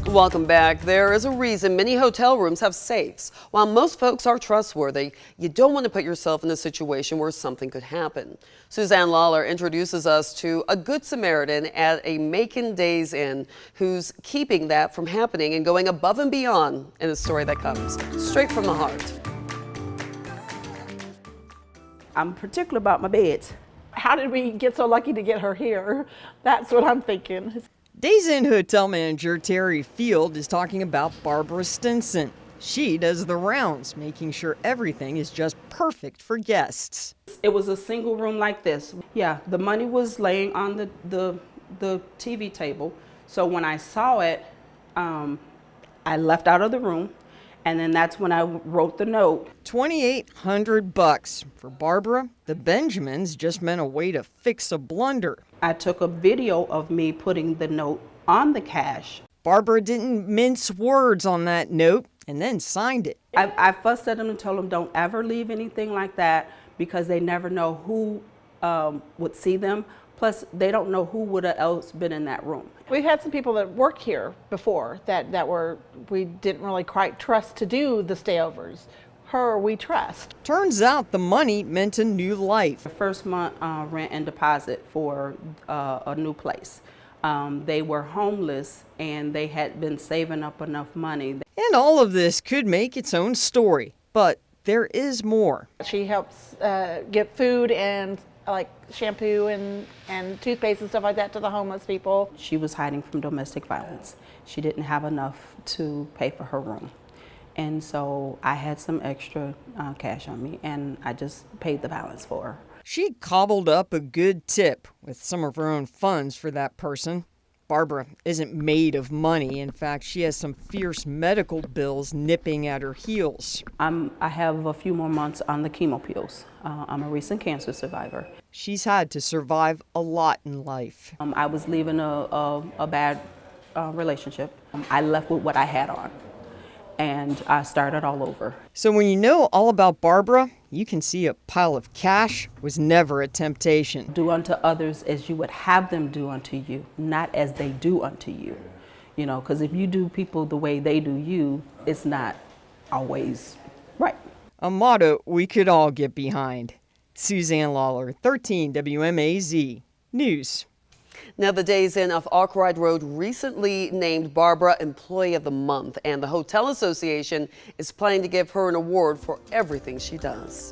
Welcome back. There is a reason many hotel rooms have safes. While most folks are trustworthy, you don't want to put yourself in a situation where something could happen. Suzanne Lawler introduces us to a good Samaritan at a Macon Days Inn who's keeping that from happening and going above and beyond in a story that comes straight from the heart. I'm particular about my beds. How did we get so lucky to get her here? That's what I'm thinking. Days Inn Hotel manager Terry Field is talking about Barbara Stinson. She does the rounds, making sure everything is just perfect for guests. It was a single room like this. Yeah, the money was laying on the TV table. So when I saw it, I left out of the room. And then that's when I wrote the note. $2,800 for Barbara. The Benjamins just meant a way to fix a blunder. I took a video of me putting the note on the cash. Barbara didn't mince words on that note and then signed it. I fussed at them and told them don't ever leave anything like that because they never know who would see them. Plus, they don't know who would have else been in that room. We've had some people that worked here before that we didn't really quite trust to do the stayovers. Her, we trust. Turns out the money meant a new life. The first month rent and deposit for a new place. They were homeless and they had been saving up enough money. And all of this could make its own story, but there is more. She helps get food and like shampoo and toothpaste and stuff like that to the homeless people. She was hiding from domestic violence. She didn't have enough to pay for her room. And so I had some extra cash on me and I just paid the balance for her. She cobbled up a good tip with some of her own funds for that person. Barbara isn't made of money. In fact, she has some fierce medical bills nipping at her heels. I have a few more months on the chemo pills. I'm a recent cancer survivor. She's had to survive a lot in life. I was leaving a bad relationship. I left with what I had on, and I started all over. So when you know all about Barbara, you can see a pile of cash was never a temptation. Do unto others as you would have them do unto you, not as they do unto you. You know, because if you do people the way they do you, it's not always right. A motto we could all get behind. Suzanne Lawler, 13 WMAZ News. Now, the Days Inn of Arkwright Road recently named Barbara Employee of the Month, and the Hotel Association is planning to give her an award for everything she does.